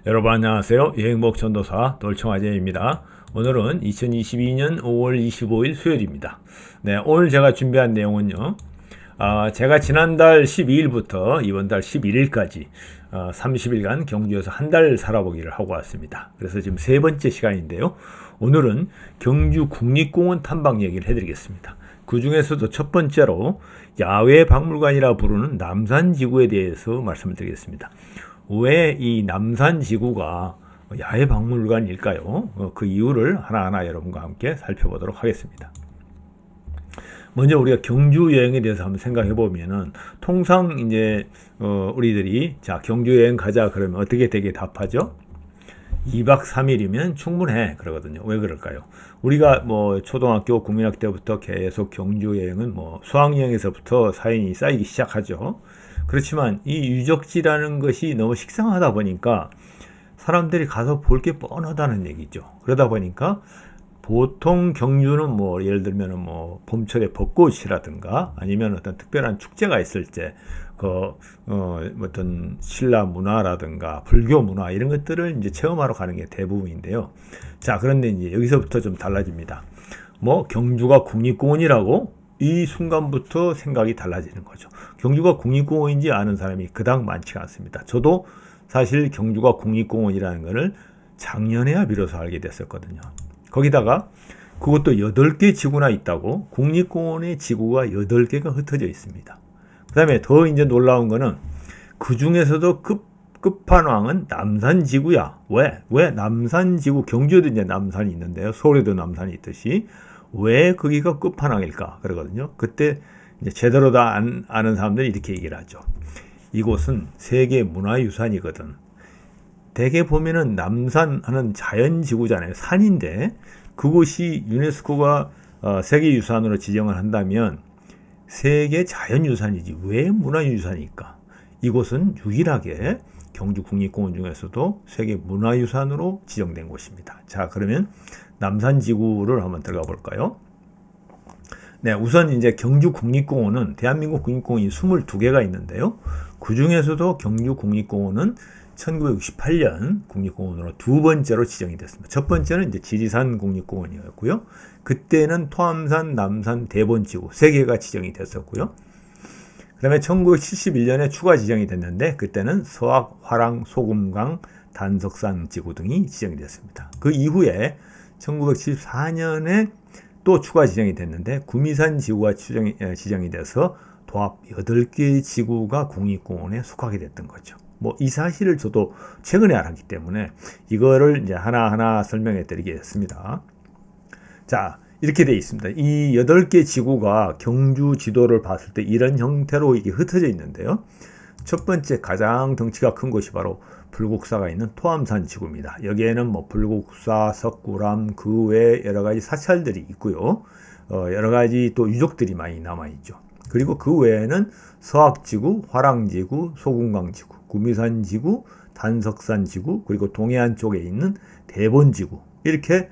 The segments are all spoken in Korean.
여러분 안녕하세요. 여행복 전도사 돌청아재입니다. 오늘은 2022년 5월 25일 수요일입니다. 네, 오늘 제가 준비한 내용은요. 제가 지난달 12일부터 이번 달 11일까지 30일간 경주에서 한 달 살아보기를 하고 왔습니다. 그래서 지금 세 번째 시간인데요. 오늘은 경주 국립공원 탐방 얘기를 해드리겠습니다. 그 중에서도 첫 번째로 야외 박물관이라 부르는 남산지구에 대해서 말씀을 드리겠습니다. 왜 이 남산지구가 야외 박물관일까요? 그 이유를 하나하나 여러분과 함께 살펴보도록 하겠습니다. 먼저 우리가 경주 여행에 대해서 한번 생각해 보면은 통상 이제 우리들이 자 경주 여행 가자 그러면 어떻게 되게 답하죠? 2박 3일이면 충분해 그러거든요. 왜 그럴까요? 우리가 뭐 초등학교 국민학교 때부터 계속 경주 여행은 뭐 수학여행에서부터 사연이 쌓이기 시작하죠. 그렇지만 이 유적지라는 것이 너무 식상하다 보니까 사람들이 가서 볼 게 뻔하다는 얘기죠. 그러다 보니까 보통 경주는 뭐 예를 들면 뭐 봄철에 벚꽃이라든가 아니면 어떤 특별한 축제가 있을 때 어떤 신라 문화라든가 불교 문화 이런 것들을 이제 체험하러 가는 게 대부분인데요. 자, 그런데 이제 여기서부터 좀 달라집니다. 뭐 경주가 국립공원이라고 이 순간부터 생각이 달라지는 거죠. 경주가 국립공원인지 아는 사람이 그닥 많지가 않습니다. 저도 사실 경주가 국립공원이라는 것을 작년에야 비로소 알게 됐었거든요. 거기다가 그것도 8개 지구나 있다고. 국립공원의 지구가 8개가 흩어져 있습니다. 그 다음에 더 이제 놀라운 거는 그 중에서도 끝판왕은 남산지구야. 왜 남산지구, 경주에도 이제 남산이 있는데요. 서울에도 남산이 있듯이 왜 거기가 끝판왕일까 그러거든요. 그때 이제 제대로 다 아는 사람들이 이렇게 얘기를 하죠. 이곳은 세계 문화유산이거든. 대개 보면은 남산 하는 자연지구잖아요. 산인데 그곳이 유네스코가 세계유산으로 지정을 한다면 세계 자연유산이지 왜 문화유산일까? 이곳은 유일하게 경주국립공원 중에서도 세계 문화유산으로 지정된 곳입니다. 자, 그러면 남산지구를 한번 들어가 볼까요? 네, 우선 이제 경주국립공원은 대한민국 국립공원이 22개가 있는데요. 그 중에서도 경주국립공원은 1968년 국립공원으로 두 번째로 지정이 됐습니다. 첫 번째는 이제 지리산 국립공원이었고요. 그때는 토암산, 남산, 대본지구 3개가 지정이 됐었고요. 그 다음에 1971년에 추가 지정이 됐는데 그때는 서악, 화랑, 소금강, 단석산 지구 등이 지정이 됐습니다. 그 이후에 1974년에 또 추가 지정이 됐는데 구미산 지구가 지정이 돼서 도합 8개의 지구가 국립공원에 속하게 됐던 거죠. 뭐 이 사실을 저도 최근에 알았기 때문에 이거를 이제 하나하나 설명해 드리겠습니다. 자, 이렇게 되어 있습니다. 이 8개 지구가 경주 지도를 봤을 때 이런 형태로 이게 흩어져 있는데요. 첫 번째 가장 덩치가 큰 곳이 바로 불국사가 있는 토암산 지구입니다. 여기에는 뭐 불국사, 석굴암 그 외에 여러 가지 사찰들이 있고요. 여러 가지 또 유적들이 많이 남아 있죠. 그리고 그 외에는 서악지구, 화랑지구, 소금강지구, 구미산지구, 단석산지구, 그리고 동해안 쪽에 있는 대본지구 이렇게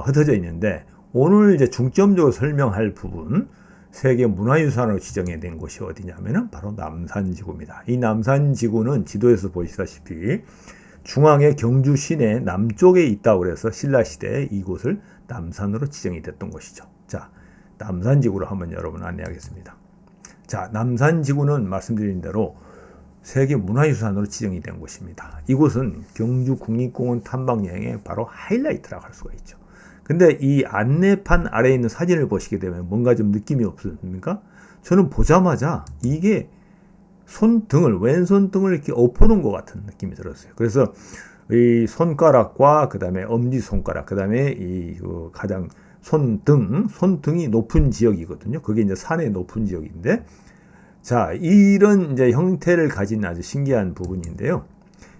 흩어져 있는데 오늘 이제 중점적으로 설명할 부분 세계 문화유산으로 지정이 된 곳이 어디냐면은 바로 남산지구입니다. 이 남산지구는 지도에서 보시다시피 중앙에 경주 시내 남쪽에 있다고 그래서 신라시대에 이곳을 남산으로 지정이 됐던 곳이죠. 자, 남산지구로 한번 여러분 안내하겠습니다. 자, 남산지구는 말씀드린 대로 세계 문화유산으로 지정이 된 곳입니다. 이곳은 경주 국립공원 탐방여행의 바로 하이라이트라고 할 수가 있죠. 근데 이 안내판 아래에 있는 사진을 보시게 되면 뭔가 좀 느낌이 없습니까? 저는 보자마자 이게 왼손 등을 이렇게 엎어놓은 것 같은 느낌이 들었어요. 그래서 이 손가락과 그 다음에 엄지손가락, 그 다음에 이 가장 손등이 높은 지역이거든요. 그게 이제 산의 높은 지역인데, 자, 이런 이제 형태를 가진 아주 신기한 부분인데요.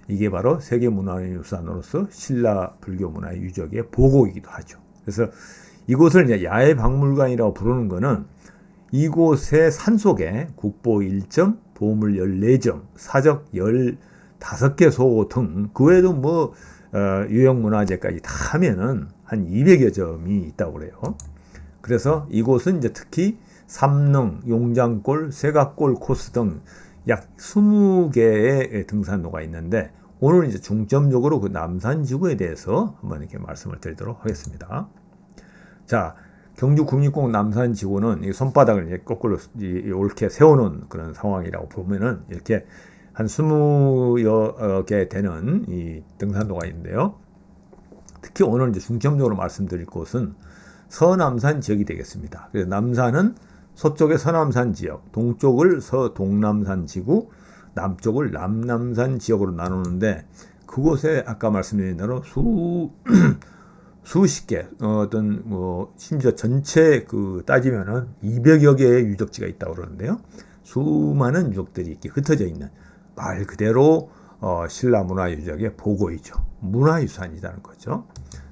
이게 바로 세계문화유산으로서 신라 불교 문화의 유적의 보고이기도 하죠. 그래서 이곳을 이제 야외 박물관이라고 부르는 거는 이곳의 산속에 국보 1점, 보물 14점, 사적 15개 소 등 그 외에도 뭐 유형문화재까지 다 하면은 한 200여 점이 있다고 그래요. 그래서 이곳은 이제 특히 삼릉, 용장골, 세각골 코스 등 약 20개의 등산로가 있는데 오늘 이제 중점적으로 그 남산지구에 대해서 한번 이렇게 말씀을 드리도록 하겠습니다. 자, 경주 국립공원 남산지구는 이 손바닥을 이제 거꾸로 이렇게 세워놓은 그런 상황이라고 보면은 이렇게 한 20여 개 되는 이 등산로가 있는데요. 특히 오늘 이제 중점적으로 말씀드릴 곳은 서남산 지역이 되겠습니다. 그래서 남산은 서쪽의 서남산 지역, 동쪽을 서동남산 지구, 남쪽을 남남산 지역으로 나누는데 그곳에 아까 말씀드린 대로 수십 개 어떤 뭐 심지어 전체 그 따지면은 200여 개의 유적지가 있다고 그러는데요. 수많은 유적들이 이렇게 흩어져 있는 말 그대로 신라 문화유적의 보고이죠. 문화유산이라는 거죠.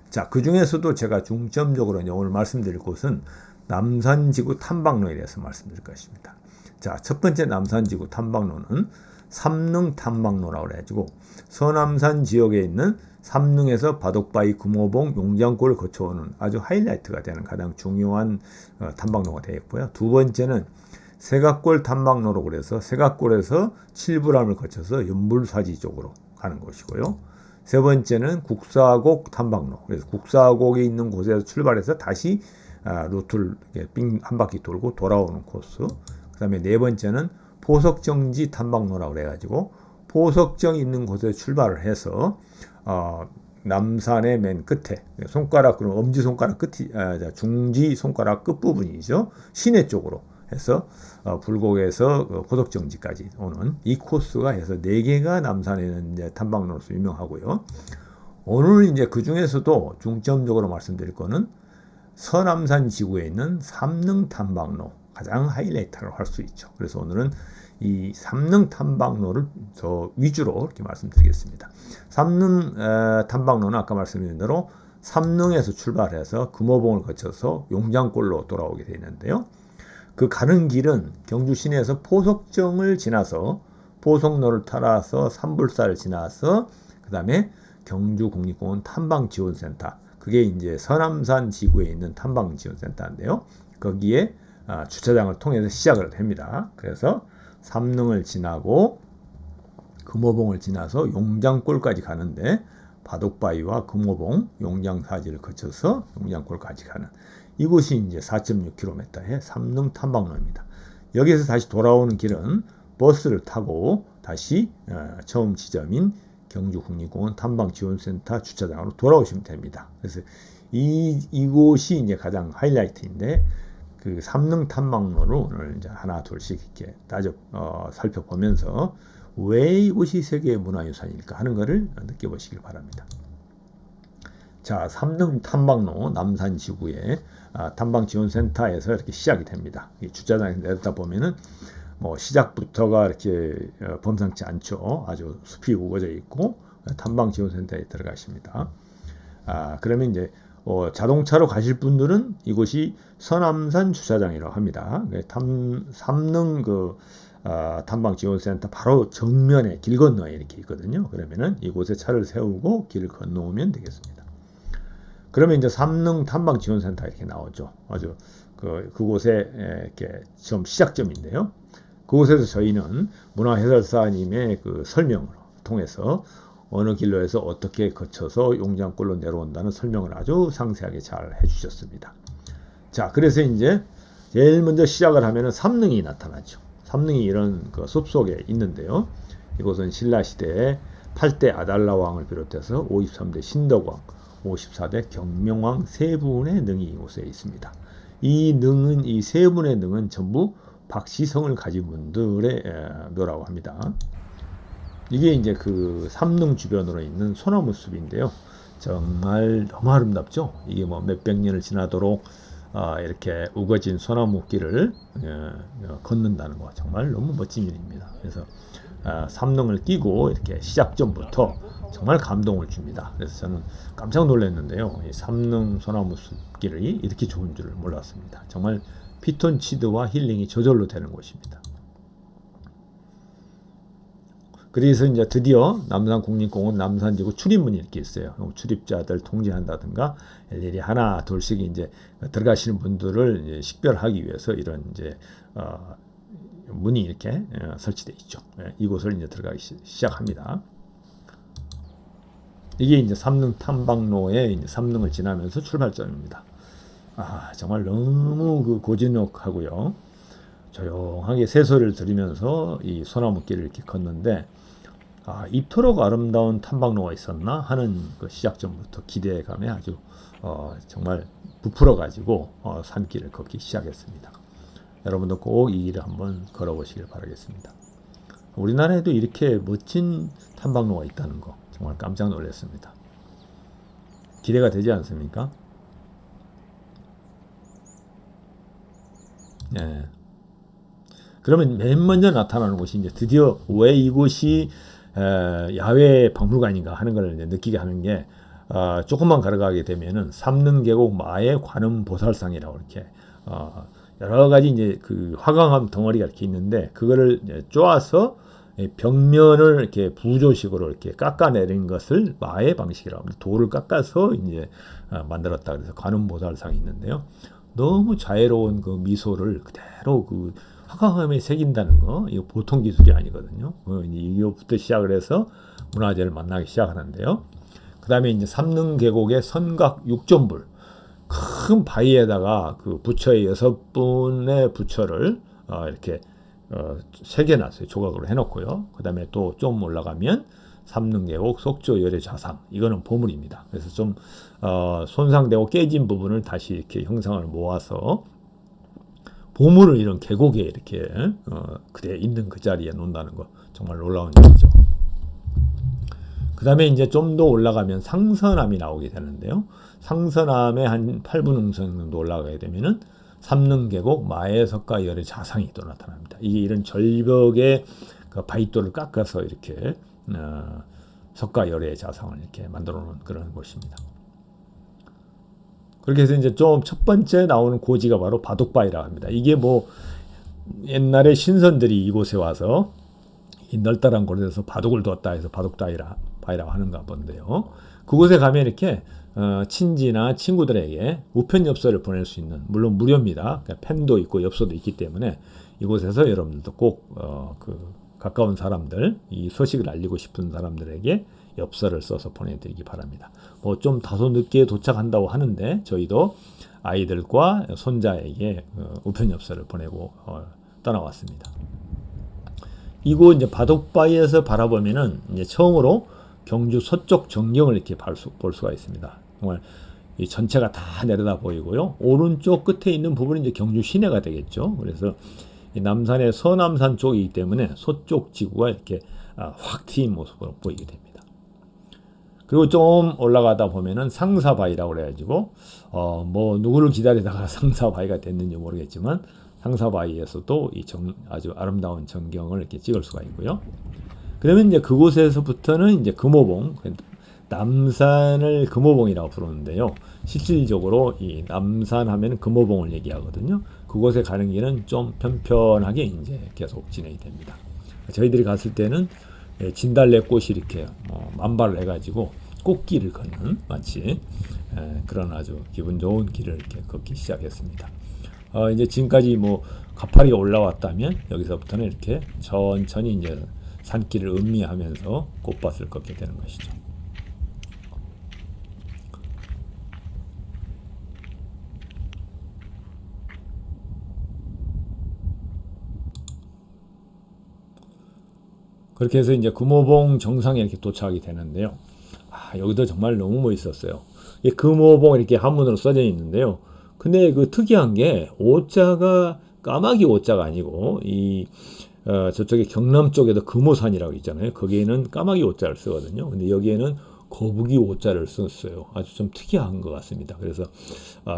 자, 그 중에서도 제가 중점적으로 오늘 말씀드릴 곳은 남산지구 탐방로에 대해서 말씀드릴 것입니다. 자, 첫 번째 남산지구 탐방로는 삼릉 탐방로라고 해가지고 서남산 지역에 있는 삼릉에서 바둑바위, 금호봉, 용장골을 거쳐오는 아주 하이라이트가 되는 가장 중요한 탐방로가 되겠고요. 두 번째는 세각골 탐방로로 그래서 세각골에서 칠부람을 거쳐서 연불사지 쪽으로 가는 곳이고요. 세 번째는 국사곡 탐방로. 그래서 국사곡이 있는 곳에서 출발해서 다시 루트를 한 바퀴 돌고 돌아오는 코스. 그 다음에 네 번째는 포석정지 탐방로라고 그래가지고 포석정 있는 곳에 출발을 해서 남산의 맨 끝에 손가락 그럼 엄지 손가락 끝이 중지 손가락 끝 부분이죠. 시내 쪽으로 해서 불곡에서 포석정지까지 오는 이 코스가 해서 4개가 남산에는 이제 탐방로로서 유명하고요. 오늘 이제 그 중에서도 중점적으로 말씀드릴 거는 서남산 지구에 있는 삼릉 탐방로 가장 하이라이트라고 할 수 있죠. 그래서 오늘은 이 삼릉 탐방로를 더 위주로 이렇게 말씀드리겠습니다. 삼릉 탐방로는 아까 말씀드린 대로 삼릉에서 출발해서 금호봉을 거쳐서 용장골로 돌아오게 되어 있는데요. 그 가는 길은 경주 시내에서 포석정을 지나서 포석로를 따라서 산불사를 지나서 그 다음에 경주국립공원 탐방지원센터 그게 이제 서남산 지구에 있는 탐방지원센터인데요. 거기에 주차장을 통해서 시작을 합니다. 그래서 삼릉을 지나고 금호봉을 지나서 용장골까지 가는데 바둑바위와 금호봉, 용장사지를 거쳐서 용장골까지 가는 이곳이 이제 4.6km의 삼릉 탐방로입니다. 여기에서 다시 돌아오는 길은 버스를 타고 다시 처음 지점인 경주국립공원 탐방지원센터 주차장으로 돌아오시면 됩니다. 그래서 이곳이 이제 가장 하이라이트인데 그 삼릉 탐방로를 오늘 이제 하나 둘씩 이렇게 살펴보면서 왜 이곳이 세계 문화유산일까 하는 것을 느껴보시길 바랍니다. 자, 삼릉 탐방로 남산 지구의 탐방지원센터에서 이렇게 시작이 됩니다. 이 주차장에 내렸다 보면은 뭐 시작부터가 이렇게 범상치 않죠. 아주 숲이 우거져 있고 탐방지원센터에 들어가십니다. 그러면 이제 자동차로 가실 분들은 이곳이 서남산 주차장이라고 합니다. 삼릉 탐방지원센터 바로 정면에 길 건너에 이렇게 있거든요. 그러면은 이곳에 차를 세우고 길을 건너오면 되겠습니다. 그러면 이제 삼릉 탐방지원센터 이렇게 나오죠. 아주 그곳에 이렇게 좀 시작점인데요. 그곳에서 저희는 문화해설사님의 그 설명을 통해서 어느 길로 해서 어떻게 거쳐서 용장골로 내려온다는 설명을 아주 상세하게 잘 해주셨습니다. 자, 그래서 이제 제일 먼저 시작을 하면은 삼릉이 나타나죠. 삼릉이 이런 그 숲속에 있는데요. 이곳은 신라시대의 8대 아달라 왕을 비롯해서 53대 신덕왕, 54대 경명왕 세 분의 능이 이곳에 있습니다. 이 세 분의 능은 전부 박시성을 가진 분들의 묘라고 합니다. 이게 이제 그 삼릉 주변으로 있는 소나무 숲인데요. 정말 너무 아름답죠. 이게 뭐 몇백 년을 지나도록 이렇게 우거진 소나무 길을 걷는다는 거 정말 너무 멋진 일입니다. 그래서 삼릉을 끼고 이렇게 시작점부터 정말 감동을 줍니다. 그래서 저는 깜짝 놀랐는데요. 이 삼릉 소나무 숲길이 이렇게 좋은 줄을 몰랐습니다. 정말 피톤치드와 힐링이 저절로 되는 곳입니다. 그래서 이제 드디어 남산국립공원 남산지구 출입문이 이렇게 있어요. 출입자들 통제한다든가 일일이 하나 둘씩 이제 들어가시는 분들을 이제 식별하기 위해서 이런 이제 문이 이렇게 설치되어 있죠. 이곳을 이제 들어가기 시작합니다. 이게 이제 삼릉 탐방로의 이제 삼릉을 지나면서 출발점입니다. 정말 너무 그 고즈넉하고요. 조용하게 새소리를 들으면서 이 소나무길을 이렇게 걷는데, 이토록 아름다운 탐방로가 있었나 하는 그 시작점부터 기대감에 아주 정말 부풀어 가지고 산길을 걷기 시작했습니다. 여러분도 꼭 이 길을 한번 걸어보시길 바라겠습니다. 우리나라에도 이렇게 멋진 탐방로가 있다는 거 정말 깜짝 놀랐습니다. 기대가 되지 않습니까? 예. 그러면 맨 먼저 나타나는 곳이 이제 드디어 왜 이곳이 야외 박물관인가 하는 걸 이제 느끼게 하는 게, 조금만 걸어가게 되면은 삼릉계곡 마의 관음 보살상이라고 이렇게 여러 가지 이제 그 화강암 덩어리가 이렇게 있는데, 그거를 이제 쪼아서 벽면을 이렇게 부조식으로 이렇게 깎아내린 것을 마의 방식이라고 합니다. 돌을 깎아서 이제 만들었다. 그래서 관음 보살상이 있는데요. 너무 자애로운 그 미소를 그대로 그 화강암에 새긴다는 거, 이거 보통 기술이 아니거든요. 이거부터 시작을 해서 문화재를 만나기 시작하는데요. 그 다음에 이제 삼릉 계곡의 선각 육전불, 큰 바위에다가 그 부처의 6분의 부처를 이렇게 새겨놨어요. 조각으로 해놓고요. 그 다음에 또 좀 올라가면 삼릉계곡 속조 열의 좌상, 이거는 보물입니다. 그래서 좀 손상되고 깨진 부분을 다시 이렇게 형상을 모아서 보물을 이런 계곡에 이렇게 그대 있는 그 자리에 놓는다는 거 정말 놀라운 일이죠. 그 다음에 이제 좀 더 올라가면 상서남이 나오게 되는데요. 상서남에 한 8분 응선 정도 올라가게 되면은 삼릉계곡 마애석가 열의 좌상이 또 나타납니다. 이게 이런 절벽에 그 바위돌을 깎아서 이렇게 석가 열의 좌상을 이렇게 만들어 놓은 그런 곳입니다. 그렇게 해서 이제 좀 첫 번째 나오는 고지가 바로 바독바위라고 합니다. 이게 뭐 옛날에 신선들이 이곳에 와서 이 널따란 곳에서 바독을 두었다 해서 바독바위라고 하는가 본데요. 그곳에 가면 이렇게 친지나 친구들에게 우편 엽서를 보낼 수 있는, 물론 무료입니다. 그러니까 펜도 있고 엽서도 있기 때문에 이곳에서 여러분들도 꼭 그 가까운 사람들, 이 소식을 알리고 싶은 사람들에게 엽서를 써서 보내드리기 바랍니다. 뭐 좀 다소 늦게 도착한다고 하는데 저희도 아이들과 손자에게 우편 엽서를 보내고 떠나왔습니다. 이곳 이제 바독바위에서 바라보면은 이제 처음으로 경주 서쪽 전경을 이렇게 볼 수가 있습니다. 정말 이 전체가 다 내려다 보이고요. 오른쪽 끝에 있는 부분이 이제 경주 시내가 되겠죠. 그래서 이 남산의 서남산 쪽이기 때문에 서쪽 지구가 이렇게 확 트인 모습으로 보이게 됩니다. 그리고 좀 올라가다 보면은 상사바위라고 그래가지고 뭐 누구를 기다리다가 상사바위가 됐는지 모르겠지만 상사바위에서도 이 아주 아름다운 전경을 이렇게 찍을 수가 있고요. 그러면 이제 그곳에서부터는 이제 금오봉, 남산을 금오봉이라고 부르는데요. 실질적으로 이 남산 하면 금오봉을 얘기하거든요. 그곳에 가는 길은 좀 편편하게 이제 계속 진행이 됩니다. 저희들이 갔을 때는 진달래꽃이 이렇게 만발을 해가지고 꽃길을 걷는 마치 그런 아주 기분 좋은 길을 이렇게 걷기 시작했습니다. 이제 지금까지 뭐 가파리가 올라왔다면 여기서부터는 이렇게 천천히 이제 산길을 음미하면서 꽃밭을 걷게 되는 것이죠. 그렇게 해서 이제 금오봉 정상에 이렇게 도착하게 되는데요. 여기도 정말 너무 멋있었어요. 이 금오봉 이렇게 한문으로 써져 있는데요. 근데 그 특이한 게 오자가 까마귀 오자가 아니고 저쪽에 경남 쪽에도 금오산이라고 있잖아요. 거기에는 까마귀 오자를 쓰거든요. 근데 여기에는 거북이 오자를 썼어요. 아주 좀 특이한 것 같습니다. 그래서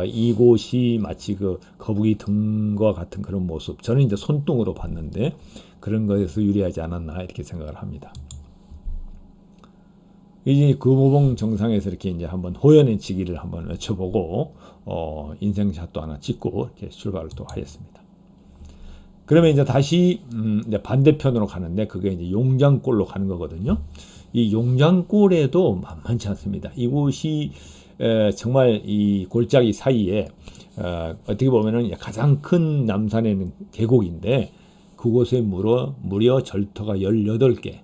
이곳이 마치 그 거북이 등과 같은 그런 모습. 저는 이제 손등으로 봤는데 그런 것에서 유래하지 않았나 이렇게 생각을 합니다. 이제 금오봉 정상에서 이렇게 이제 한번 호연의 지기를 한번 외쳐보고 인생샷도 하나 찍고 이렇게 출발을 또 하였습니다. 그러면 이제 다시 이제 반대편으로 가는데 그게 이제 용장골로 가는 거거든요. 이 용장골에도 만만치 않습니다. 이곳이 정말 이 골짜기 사이에 어떻게 보면은 가장 큰 남산에 있는 계곡인데 그곳에 무려 절터가 18개,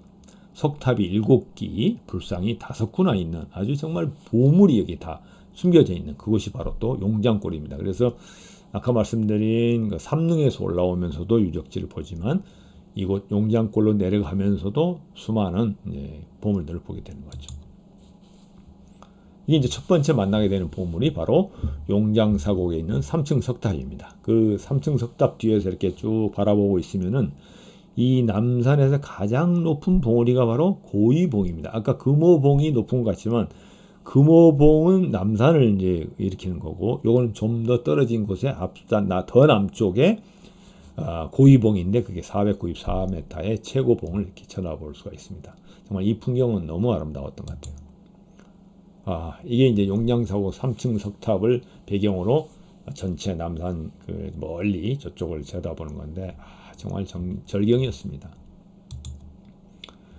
석탑이 7기, 불상이 5구나 있는 아주 정말 보물이 여기 다 숨겨져 있는 그곳이 바로 또 용장골입니다. 그래서 아까 말씀드린 그 삼릉에서 올라오면서도 유적지를 보지만 이곳 용장골로 내려가면서도 수많은 보물들을 보게 되는 거죠. 이게 이제 첫 번째 만나게 되는 보물이 바로 용장사곡에 있는 3층 석탑입니다. 그 3층 석탑 뒤에서 이렇게 쭉 바라보고 있으면은 이 남산에서 가장 높은 봉우리가 바로 고위봉입니다. 아까 금호봉이 높은 것 같지만 금호봉은 남산을 이제 일으키는 거고, 요거는 좀 더 떨어진 곳에 더 남쪽에 고위봉인데 그게 494m의 최고봉을 이렇게 쳐다볼 수가 있습니다. 정말 이 풍경은 너무 아름다웠던 것 같아요. 이게 이제 용장사곡 3층 석탑을 배경으로 전체 남산 그 멀리 저쪽을 쳐다보는 건데 정말 절경이었습니다.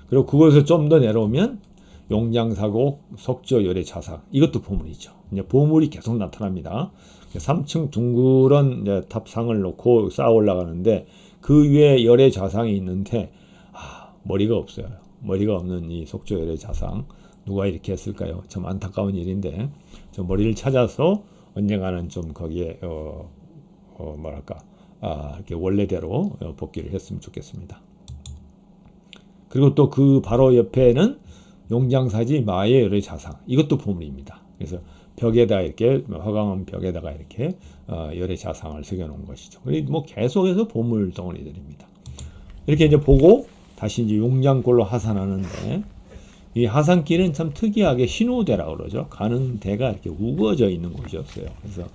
그리고 그곳에서 좀 더 내려오면 용장사곡 석조열의 자상, 이것도 보물이죠. 이제 보물이 계속 나타납니다. 3층 둥그런 이제 탑상을 놓고 쌓아 올라가는데 그 위에 열의 자상이 있는데 머리가 없어요. 머리가 없는 이 석조열의 자상, 누가 이렇게 했을까요? 참 안타까운 일인데 저 머리를 찾아서 언젠가는 좀 거기에 이렇게 원래대로 복귀를 했으면 좋겠습니다. 그리고 또 그 바로 옆에는 용장사지 마의 열의 자상, 이것도 보물입니다. 그래서 벽에다 이렇게 화강암 벽에다가 이렇게 열의 자상을 새겨놓은 것이죠. 뭐 계속해서 보물 덩어리들입니다. 이렇게 이제 보고 다시 이제 용장골로 하산하는데 이 하산길은 참 특이하게 신호대라고 그러죠. 가는 대가 이렇게 우거져 있는 곳이었어요. 그래서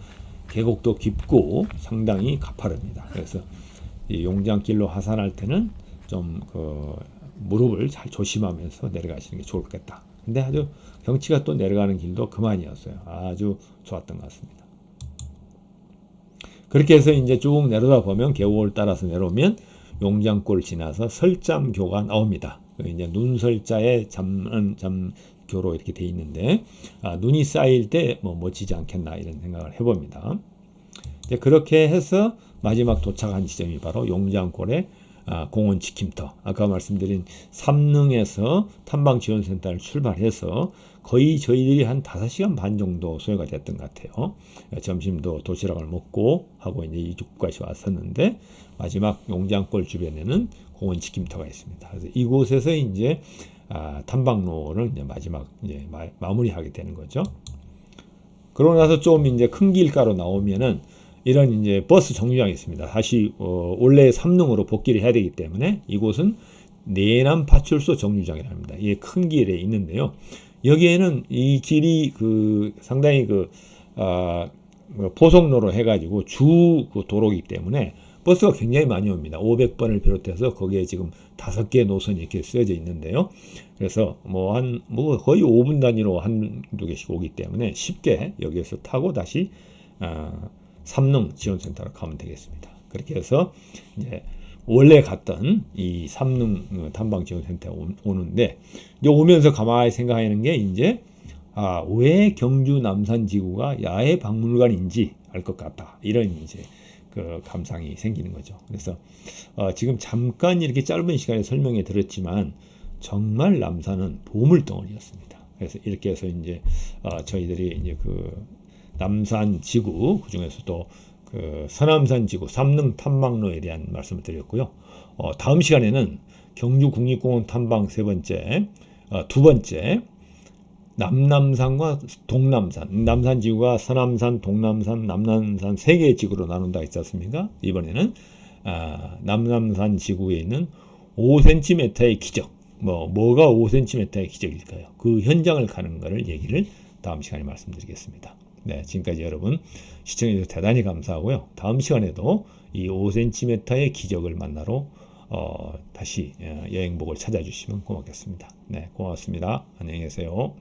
계곡도 깊고 상당히 가파릅니다. 그래서 이 용장길로 하산할 때는 좀 무릎을 잘 조심하면서 내려가시는 게 좋겠다. 근데 아주 경치가 또 내려가는 길도 그만이었어요. 아주 좋았던 것 같습니다. 그렇게 해서 이제 쭉 내려다 보면 계곡을 따라서 내려오면 용장골 지나서 설잠교가 나옵니다. 이제 눈설자에 잠교로 이렇게 돼 있는데 눈이 쌓일 때 멋지지 않겠나 이런 생각을 해봅니다. 이제 그렇게 해서 마지막 도착한 지점이 바로 용장골의 공원 지킴터, 아까 말씀드린 삼릉에서 탐방지원센터를 출발해서 거의 저희들이 한 5시간 반 정도 소요가 됐던 것 같아요. 점심도 도시락을 먹고 하고 이제 이쪽까지 왔었는데 마지막 용장골 주변에는 공원 지킴터가 있습니다. 그래서 이곳에서 이제 탐방로를 이제 마지막 이제 마무리하게 되는 거죠. 그러고 나서 좀 이제 큰 길가로 나오면은 이런 이제 버스 정류장이 있습니다. 다시 원래 삼릉으로 복귀를 해야 되기 때문에 이곳은 내남 파출소 정류장이라 합니다. 이게 큰 길에 있는데요. 여기에는 이 길이 상당히 포속로로 해가지고 주 도로이기 때문에 버스가 굉장히 많이 옵니다. 500번을 비롯해서 거기에 지금 5개 노선이 이렇게 쓰여져 있는데요. 그래서 거의 5분 단위로 한두 개씩 오기 때문에 쉽게 여기에서 타고 다시 삼릉 지원센터로 가면 되겠습니다. 그렇게 해서 이제 원래 갔던 이 삼릉 탐방 지원센터에 오는데 이제 오면서 가만히 생각하는 게 이제 왜 경주 남산지구가 야외 박물관인지 알 것 같다. 이런 이제 감상이 생기는 거죠. 그래서 지금 잠깐 이렇게 짧은 시간에 설명해 드렸지만 정말 남산은 보물덩어리였습니다. 그래서 이렇게 해서 이제 저희들이 이제 남산 지구, 그 중에서도 서남산 지구, 삼릉 탐방로에 대한 말씀을 드렸고요. 다음 시간에는 경주 국립공원 탐방 두 번째, 남남산과 동남산, 남산 지구가 서남산, 동남산, 남남산 3개의 지구로 나눈다 했지 않습니까? 이번에는 남남산 지구에 있는 5cm의 기적, 뭐가 5cm의 기적일까요? 그 현장을 가는 거를 얘기를 다음 시간에 말씀드리겠습니다. 네, 지금까지 여러분 시청해주셔서 대단히 감사하고요. 다음 시간에도 이 5cm의 기적을 만나러 다시 여행복을 찾아주시면 고맙겠습니다. 네, 고맙습니다. 안녕히 계세요.